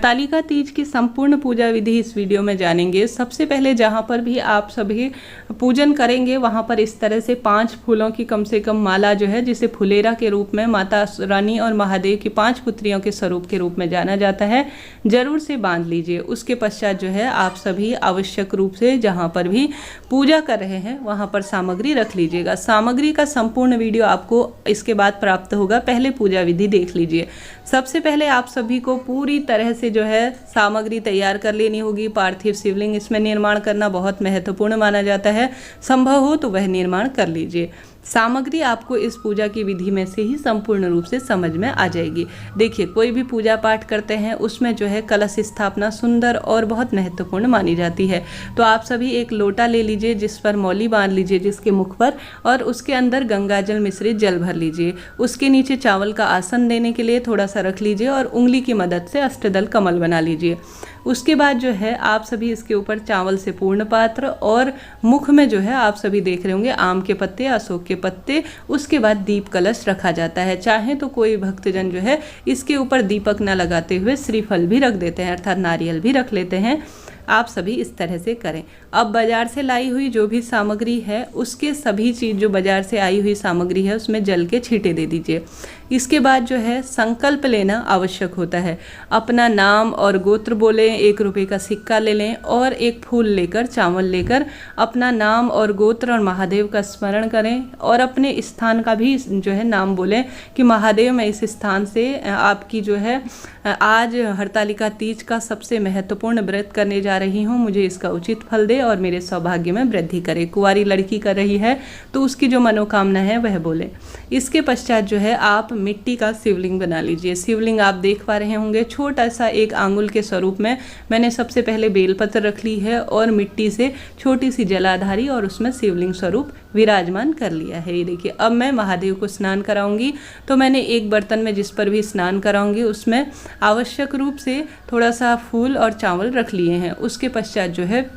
हरतालिका तीज की संपूर्ण पूजा विधि इस वीडियो में जानेंगे। सबसे पहले जहाँ पर भी आप सभी पूजन करेंगे वहाँ पर इस तरह से 5 फूलों की कम से कम माला जो है, जिसे फुलेरा के रूप में माता रानी और महादेव की 5 पुत्रियों के स्वरूप के रूप में जाना जाता है, जरूर से बांध लीजिए। उसके पश्चात जो है आप सभी आवश्यक रूप से जहाँ पर भी पूजा कर रहे हैं वहाँ पर सामग्री रख लीजिएगा। सामग्री का संपूर्ण वीडियो आपको इसके बाद प्राप्त होगा, पहले पूजा विधि देख लीजिए। सबसे पहले आप सभी को पूरी तरह से जो है सामग्री तैयार कर लेनी होगी। पार्थिव शिवलिंग इसमें निर्माण करना बहुत महत्वपूर्ण माना जाता है, संभव हो तो वह निर्माण कर लीजिए। सामग्री आपको इस पूजा की विधि में से ही संपूर्ण रूप से समझ में आ जाएगी। देखिए, कोई भी पूजा पाठ करते हैं उसमें जो है कलश स्थापना सुंदर और बहुत महत्वपूर्ण मानी जाती है। तो आप सभी एक लोटा ले लीजिए, जिस पर मौली बांध लीजिए जिसके मुख पर, और उसके अंदर गंगाजल मिश्रित जल भर लीजिए। उसके नीचे चावल का आसन देने के लिए थोड़ा सा रख लीजिए और उंगली की मदद से अष्टदल कमल बना लीजिए। उसके बाद जो है आप सभी इसके ऊपर चावल से पूर्ण पात्र और मुख में जो है आप सभी देख रहे होंगे आम के पत्ते, अशोक के पत्ते, उसके बाद दीप कलश रखा जाता है। चाहे तो कोई भक्तजन जो है इसके ऊपर दीपक न लगाते हुए श्रीफल भी रख देते हैं, अर्थात नारियल भी रख लेते हैं। आप सभी इस तरह से करें। अब बाजार से लाई हुई जो भी सामग्री है उसके सभी चीज़ जो बाजार से आई हुई सामग्री है उसमें जल के छींटे दे दीजिए। इसके बाद जो है संकल्प लेना आवश्यक होता है। अपना नाम और गोत्र बोलें, 1 रुपये का सिक्का ले लें और एक फूल लेकर, चावल लेकर अपना नाम और गोत्र और महादेव का स्मरण करें और अपने स्थान का भी जो है नाम बोलें कि महादेव मैं इस स्थान से आपकी जो है आज हरतालिका तीज का सबसे महत्वपूर्ण व्रत करने जा रही हूँ, मुझे इसका उचित फल दे और मेरे सौभाग्य में वृद्धि करे। कुंवारी लड़की कर रही है तो उसकी जो मनोकामना है वह बोले। इसके पश्चात जो है आप मिट्टी का शिवलिंग बना लीजिए। शिवलिंग आप देख पा रहे होंगे छोटा सा 1 आंगुल के स्वरूप में। मैंने सबसे पहले बेलपत्र रख ली है और मिट्टी से छोटी सी जलाधारी और उसमें शिवलिंग स्वरूप विराजमान कर लिया है। ये देखिए, अब मैं महादेव को स्नान कराऊंगी तो मैंने एक बर्तन में जिस पर भी स्नान कराऊंगी उसमें आवश्यक रूप से थोड़ा सा फूल और चावल रख लिए हैं। उसके पश्चात जो है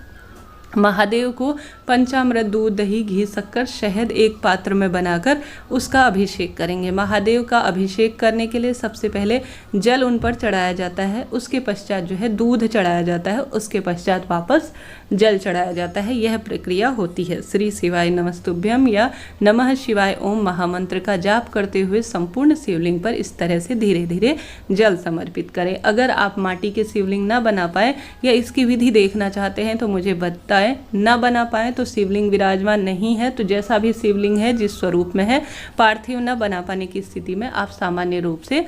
महादेव को पंचामृत, दूध, दही, घी, शक्कर, शहद एक पात्र में बनाकर उसका अभिषेक करेंगे। महादेव का अभिषेक करने के लिए सबसे पहले जल उन पर चढ़ाया जाता है, उसके पश्चात जो है दूध चढ़ाया जाता है, उसके पश्चात वापस जल चढ़ाया जाता है। यह प्रक्रिया होती है। श्री शिवाय नमस्तुभ्यम या नमः शिवाय ओम महामंत्र का जाप करते हुए संपूर्ण शिवलिंग पर इस तरह से धीरे धीरे जल समर्पित करें। अगर आप माटी के शिवलिंग ना बना पाए या इसकी विधि देखना चाहते हैं तो मुझे बताएं। ना बना पाए तो शिवलिंग विराजमान नहीं है तो जैसा भी शिवलिंग है जिस स्वरूप में है, पार्थिव न बना पाने की स्थिति में आप सामान्य रूप से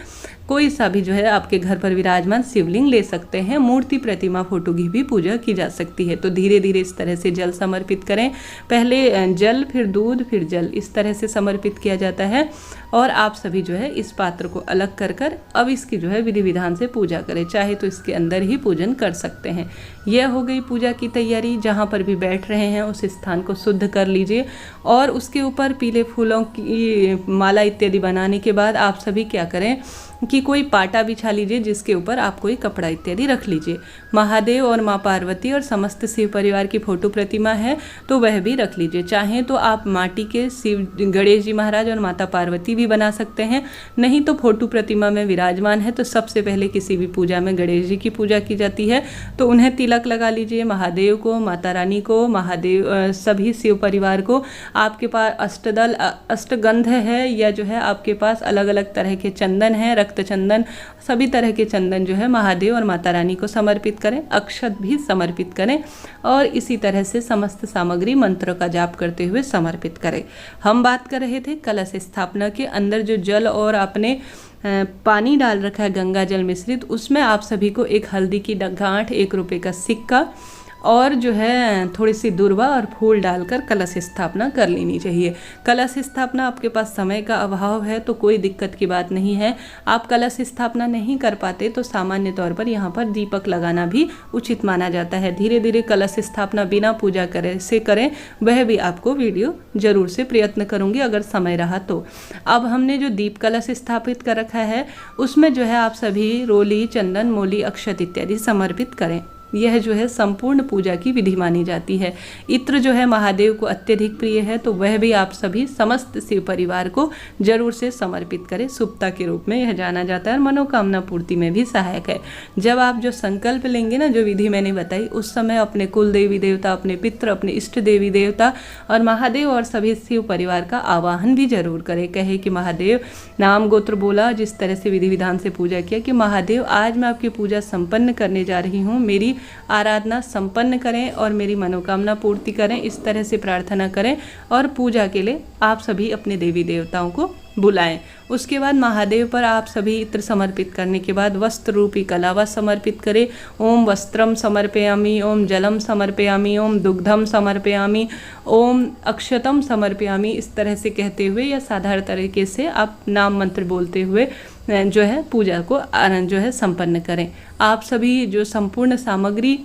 कोई सा भी जो है आपके घर पर विराजमान शिवलिंग ले सकते हैं। मूर्ति, प्रतिमा, फोटो की भी पूजा की जा सकती है। तो धीरे धीरे इस तरह से जल समर्पित करें। पहले जल, फिर दूध, फिर जल, इस तरह से समर्पित किया जाता है। और आप सभी जो है इस पात्र को अलग कर कर अब इसकी जो है विधि विधान से पूजा करें। चाहे तो इसके अंदर ही पूजन कर सकते हैं। यह हो गई पूजा की तैयारी। जहाँ पर भी बैठ रहे हैं उस स्थान को शुद्ध कर लीजिए और उसके ऊपर पीले फूलों की माला इत्यादि बनाने के बाद आप सभी क्या करें कि कोई पाटा बिछा लीजिए जिसके ऊपर आप कोई कपड़ा इत्यादि रख लीजिए। महादेव और माँ पार्वती और समस्त शिव परिवार की फोटो प्रतिमा है तो वह भी रख लीजिए। चाहें तो आप माटी के शिव गणेश जी महाराज और माता पार्वती भी बना सकते हैं। नहीं तो फोटो प्रतिमा में विराजमान है तो सबसे पहले किसी भी पूजा में गणेश जी की पूजा की जाती है तो उन्हें तिलक लगा लीजिए। महादेव को, माता रानी को, महादेव सभी शिव परिवार को। आपके पास अष्टदल, अष्टगंध है या जो है आपके पास अलग अलग तरह के चंदन है, रक्त चंदन, सभी तरह के चंदन जो है महादेव और माता रानी को समर्पित करें। अक्षत भी समर्पित करें और इसी तरह से समस्त सामग्री मंत्र का जाप करते हुए समर्पित करें। हम बात कर रहे थे कलश स्थापना के अंदर जो जल और आपने पानी डाल रखा है गंगा जल मिश्रित, उसमें आप सभी को एक हल्दी की गांठ, 1 रुपये का सिक्का और जो है थोड़ी सी दूर्वा और फूल डालकर कलश स्थापना कर लेनी चाहिए। कलश स्थापना आपके पास समय का अभाव है तो कोई दिक्कत की बात नहीं है। आप कलश स्थापना नहीं कर पाते तो सामान्य तौर पर यहाँ पर दीपक लगाना भी उचित माना जाता है। धीरे धीरे कलश स्थापना बिना पूजा करे से करें, वह भी आपको वीडियो जरूर से प्रयत्न करूँगी अगर समय रहा तो। अब हमने जो दीप कलश स्थापित कर रखा है उसमें जो है आप सभी रोली, चंदन, मोली, अक्षत इत्यादि समर्पित करें। यह जो है संपूर्ण पूजा की विधि मानी जाती है। इत्र जो है महादेव को अत्यधिक प्रिय है, तो वह भी आप सभी समस्त शिव परिवार को जरूर से समर्पित करें। शुभता के रूप में यह जाना जाता है और मनोकामना पूर्ति में भी सहायक है। जब आप जो संकल्प लेंगे ना, जो विधि मैंने बताई, उस समय अपने कुल देवी देवता, अपने पितृ, अपने इष्ट देवी देवता और महादेव और सभी शिव परिवार का आवाहन भी जरूर करें। कहे कि महादेव, नाम गोत्र बोला, जिस तरह से विधि विधान से पूजा किया कि महादेव आज मैं आपकी पूजा संपन्न करने जा रही हूँ, मेरी आराधना संपन्न करें और मेरी मनोकामना पूर्ति करें, इस तरह से प्रार्थना करें और पूजा के लिए आप सभी अपने देवी देवताओं को बुलाएं। उसके बाद महादेव पर आप सभी इत्र समर्पित करने के बाद वस्त्र रूपी कलावा समर्पित करें। ओम वस्त्रम समर्पयामि, ओम जलम समर्पयामि, ओम दुग्धम समर्पयामि, ओम अक्षतम समर्पयामि, इस तरह से कहते हुए या साधारण तरीके से आप नाम मंत्र बोलते हुए जो है पूजा को जो है संपन्न करें। आप सभी जो संपूर्ण सामग्री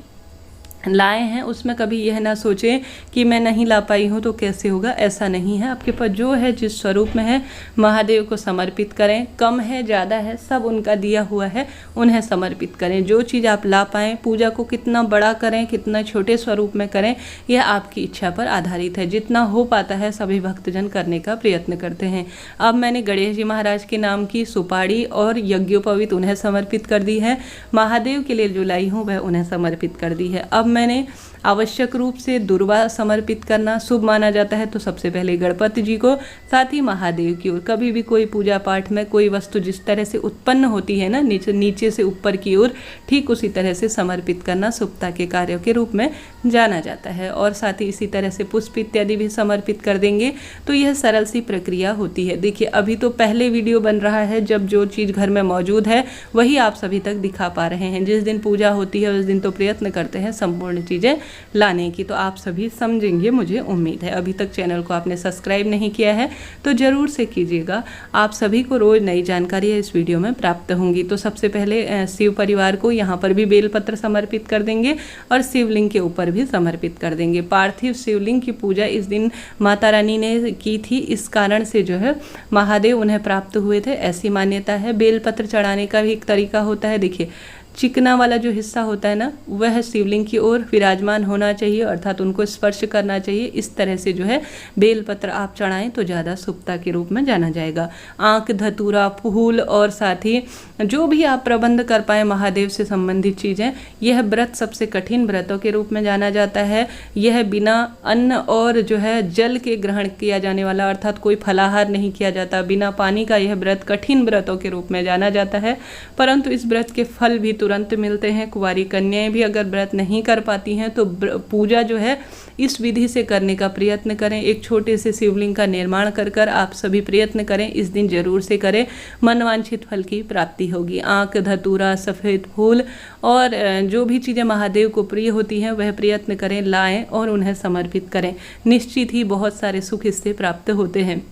लाए हैं उसमें कभी यह ना सोचें कि मैं नहीं ला पाई हूँ तो कैसे होगा, ऐसा नहीं है। आपके पास जो है, जिस स्वरूप में है, महादेव को समर्पित करें। कम है, ज़्यादा है, सब उनका दिया हुआ है, उन्हें समर्पित करें। जो चीज़ आप ला पाएँ, पूजा को कितना बड़ा करें, कितना छोटे स्वरूप में करें, यह आपकी इच्छा पर आधारित है। जितना हो पाता है सभी भक्तजन करने का प्रयत्न करते हैं। अब मैंने गणेश जी महाराज के नाम की सुपारी और यज्ञोपवीत उन्हें समर्पित कर दी है। महादेव के लिए जो लाई हूँ वह उन्हें समर्पित कर दी है। अब मैंने आवश्यक रूप से दुर्वा समर्पित करना शुभ माना जाता है, तो सबसे पहले गणपति जी को, साथ ही महादेव की ओर। कभी भी कोई पूजा पाठ में कोई वस्तु जिस तरह से उत्पन्न होती है ना, नीचे से ऊपर की ओर, ठीक उसी तरह से समर्पित करना शुभता के कार्यों के रूप में जाना जाता है। और साथ ही इसी तरह से पुष्प इत्यादि भी समर्पित कर देंगे, तो यह सरल सी प्रक्रिया होती है। देखिए, अभी तो पहले वीडियो बन रहा है जब जो चीज़ घर में मौजूद है वही आप सभी तक दिखा पा रहे हैं। जिस दिन पूजा होती है उस दिन तो प्रयत्न करते हैं संपूर्ण चीज़ें लाने की, तो आप सभी समझेंगे, मुझे उम्मीद है। अभी तक चैनल को आपने सब्सक्राइब नहीं किया है तो ज़रूर से कीजिएगा। आप सभी को रोज़ नई जानकारी इस वीडियो में प्राप्त होंगी। तो सबसे पहले शिव परिवार को यहाँ पर भी बेलपत्र समर्पित कर देंगे और शिवलिंग के ऊपर भी समर्पित कर देंगे। पार्थिव शिवलिंग की पूजा इस दिन माता रानी ने की थी, इस कारण से जो है महादेव उन्हें प्राप्त हुए थे, ऐसी मान्यता है। बेलपत्र चढ़ाने का भी एक तरीका होता है। देखिए, चिकना वाला जो हिस्सा होता है ना, वह शिवलिंग की ओर विराजमान होना चाहिए, अर्थात उनको स्पर्श करना चाहिए। इस तरह से जो है बेलपत्र आप चढ़ाएं तो ज़्यादा शुभता के रूप में जाना जाएगा। आंख, धतूरा, फूल और साथ ही जो भी आप प्रबंध कर पाए महादेव से संबंधित चीज़ें, यह व्रत सबसे कठिन व्रतों के रूप में जाना जाता है। यह बिना अन्न और जो है जल के ग्रहण किया जाने वाला, अर्थात कोई फलाहार नहीं किया जाता, बिना पानी का यह व्रत कठिन व्रतों के रूप में जाना जाता है। परंतु इस व्रत के फल भी तुरंत मिलते हैं। कुंवारी कन्याएं भी अगर व्रत नहीं कर पाती हैं तो पूजा जो है इस विधि से करने का प्रयत्न करें। एक छोटे से शिवलिंग का निर्माण कर आप सभी प्रयत्न करें, इस दिन जरूर से करें, मनवांछित फल की प्राप्ति होगी। आंख, धतूरा, सफ़ेद फूल और जो भी चीज़ें महादेव को प्रिय होती हैं वह प्रयत्न करें, लाएं और उन्हें समर्पित करें। निश्चित ही बहुत सारे सुख इससे प्राप्त होते हैं।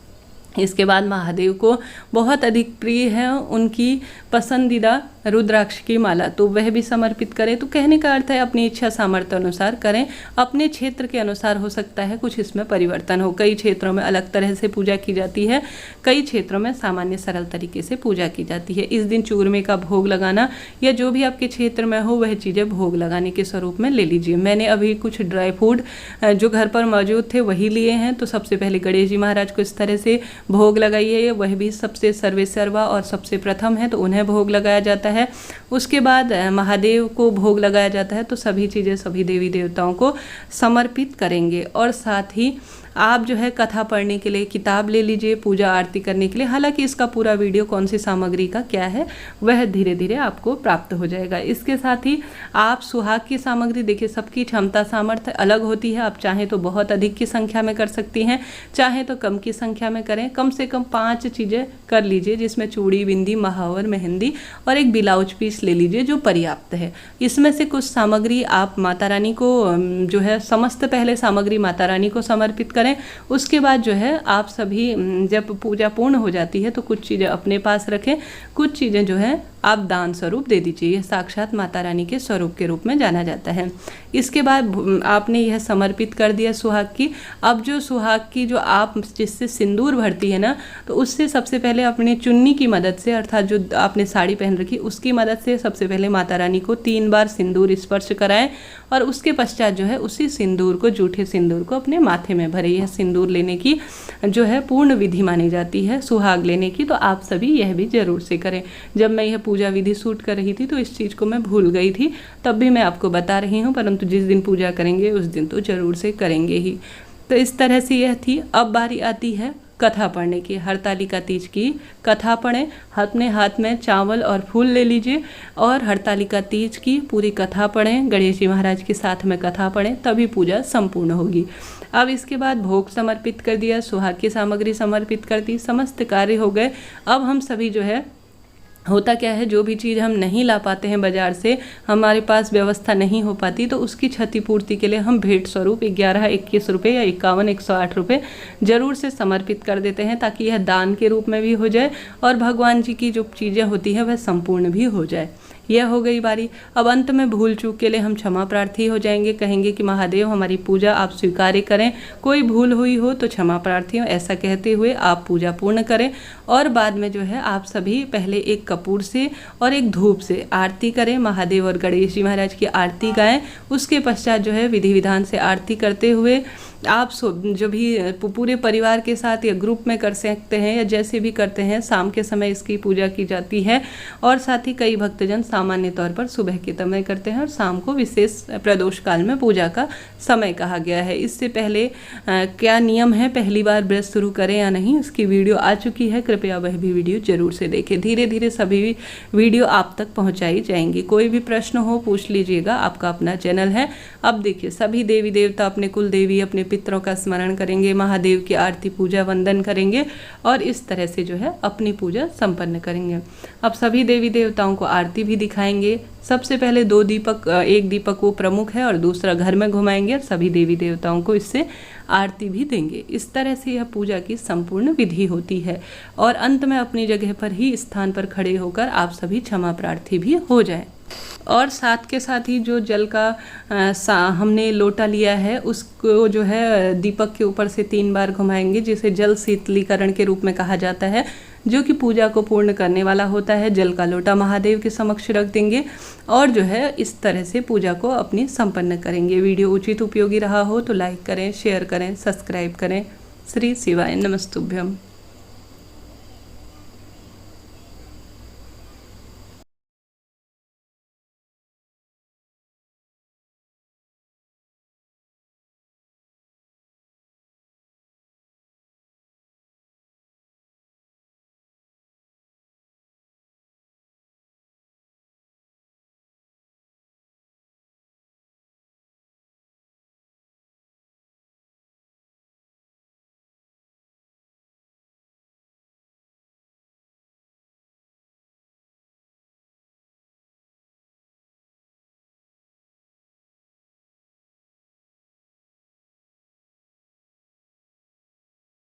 इसके बाद महादेव को बहुत अधिक प्रिय है उनकी पसंदीदा रुद्राक्ष की माला, तो वह भी समर्पित करें। तो कहने का अर्थ है अपनी इच्छा सामर्थ्य अनुसार करें, अपने क्षेत्र के अनुसार हो सकता है कुछ इसमें परिवर्तन हो। कई क्षेत्रों में अलग तरह से पूजा की जाती है, कई क्षेत्रों में सामान्य सरल तरीके से पूजा की जाती है। इस दिन चूरमे का भोग लगाना या जो भी आपके क्षेत्र में हो वह चीज़ें भोग लगाने के स्वरूप में ले लीजिए। मैंने अभी कुछ ड्राई फ्रूट जो घर पर मौजूद थे वही लिए हैं। तो सबसे पहले गणेश जी महाराज को इस तरह से भोग लगाइए, वह भी सबसे सर्वेसर्वा और सबसे प्रथम है तो उन्हें भोग लगाया जाता है। उसके बाद महादेव को भोग लगाया जाता है। तो सभी चीज़ें सभी देवी देवताओं को समर्पित करेंगे। और साथ ही आप जो है कथा पढ़ने के लिए किताब ले लीजिए, पूजा आरती करने के लिए। हालांकि इसका पूरा वीडियो कौन सी सामग्री का क्या है वह धीरे धीरे आपको प्राप्त हो जाएगा। इसके साथ ही आप सुहाग की सामग्री, देखिए सबकी क्षमता सामर्थ्य अलग होती है। आप चाहें तो बहुत अधिक की संख्या में कर सकती हैं, चाहें तो कम की संख्या में करें। कम से कम 5 चीज़ें कर लीजिए, जिसमें चूड़ी, बिंदी, महावर, मेहंदी और एक ब्लाउज पीस ले लीजिए जो पर्याप्त है। इसमें से कुछ सामग्री आप माता रानी को जो है समस्त पहले सामग्री माता रानी को समर्पित करें। उसके बाद जो है आप सभी जब पूजा पूर्ण हो जाती है तो कुछ चीज़ें अपने पास रखें, कुछ चीज़ें जो है आप दान स्वरूप दे दीजिए। यह साक्षात माता रानी के स्वरूप के रूप में जाना जाता है। इसके बाद आपने यह समर्पित कर दिया सुहाग की। अब जो सुहाग की जो आप जिससे सिंदूर भरती है ना, तो उससे सबसे पहले अपने चुन्नी की मदद से, अर्थात जो आपने साड़ी पहन रखी उसकी मदद से सबसे पहले माता रानी को 3 बार सिंदूर स्पर्श कराएं और उसके पश्चात जो है उसी सिंदूर को, जूठे सिंदूर को अपने माथे में भरे। यह सिंदूर लेने की जो है पूर्ण विधि मानी जाती है सुहाग लेने की, तो आप सभी यह भी जरूर से करें। जब मैं यह पूजा विधि शूट कर रही थी तो इस चीज़ को मैं भूल गई थी, तब भी मैं आपको बता रही हूँ, परंतु जिस दिन पूजा करेंगे उस दिन तो ज़रूर से करेंगे ही। तो इस तरह से यह थी। अब बारी आती है कथा पढ़ने की। हरतालिका तीज की कथा पढ़ें। अपने हाथ में चावल और फूल ले लीजिए और हरतालिका तीज की पूरी कथा पढ़ें। गणेश जी महाराज के साथ में कथा पढ़ें, तभी पूजा संपूर्ण होगी। अब इसके बाद भोग समर्पित कर दिया, सुहाग की सामग्री समर्पित कर दी, समस्त कार्य हो गए। अब हम सभी जो है, होता क्या है, जो भी चीज़ हम नहीं ला पाते हैं बाज़ार से, हमारे पास व्यवस्था नहीं हो पाती, तो उसकी क्षतिपूर्ति के लिए हम भेंट स्वरूप 11, 21 रुपये या 51, 108 रुपये ज़रूर से समर्पित कर देते हैं, ताकि यह दान के रूप में भी हो जाए और भगवान जी की जो चीज़ें होती हैं वह संपूर्ण भी हो जाए। यह हो गई बारी। अब अंत में भूल चूक के लिए हम क्षमा प्रार्थी हो जाएंगे, कहेंगे कि महादेव हमारी पूजा आप स्वीकार करें, कोई भूल हुई हो तो क्षमा प्रार्थी हो, ऐसा कहते हुए आप पूजा पूर्ण करें। और बाद में जो है आप सभी पहले एक कपूर से और एक धूप से आरती करें, महादेव और गणेश जी महाराज की आरती गाएं। उसके पश्चात जो है विधि विधान से आरती करते हुए आप जो भी पूरे परिवार के साथ या ग्रुप में कर सकते हैं या जैसे भी करते हैं, शाम के समय इसकी पूजा की जाती है। और साथ ही कई भक्तजन सामान्य तौर पर सुबह के समय करते हैं और शाम को विशेष प्रदोष काल में पूजा का समय कहा गया है। इससे पहले क्या नियम है, पहली बार व्रत शुरू करें या नहीं, इसकी वीडियो आ चुकी है, कृपया वह भी वीडियो जरूर से देखें। धीरे धीरे सभी वीडियो आप तक पहुँचाई जाएंगी। कोई भी प्रश्न हो पूछ लीजिएगा, आपका अपना चैनल है। अब देखिए, सभी देवी देवता, अपने कुल देवी, अपने पितरों का स्मरण करेंगे, महादेव की आरती पूजा वंदन करेंगे और इस तरह से जो है अपनी पूजा संपन्न करेंगे। अब सभी देवी देवताओं को आरती भी दिखाएंगे। सबसे पहले 2 दीपक, एक दीपक वो प्रमुख है और दूसरा घर में घुमाएंगे और सभी देवी देवताओं को इससे आरती भी देंगे। इस तरह से यह पूजा की संपूर्ण विधि होती है और अंत में अपनी जगह पर ही स्थान पर खड़े होकर आप सभी क्षमा प्रार्थी भी हो जाएं। और साथ के साथ ही जो जल का हमने लोटा लिया है उसको जो है दीपक के ऊपर से 3 बार घुमाएंगे, जिसे जल शीतलीकरण के रूप में कहा जाता है, जो कि पूजा को पूर्ण करने वाला होता है। जल का लोटा महादेव के समक्ष रख देंगे और जो है इस तरह से पूजा को अपनी संपन्न करेंगे। वीडियो उचित उपयोगी रहा हो तो लाइक करें, शेयर करें, सब्सक्राइब करें। श्री शिवाय नमस्तुभ्यम।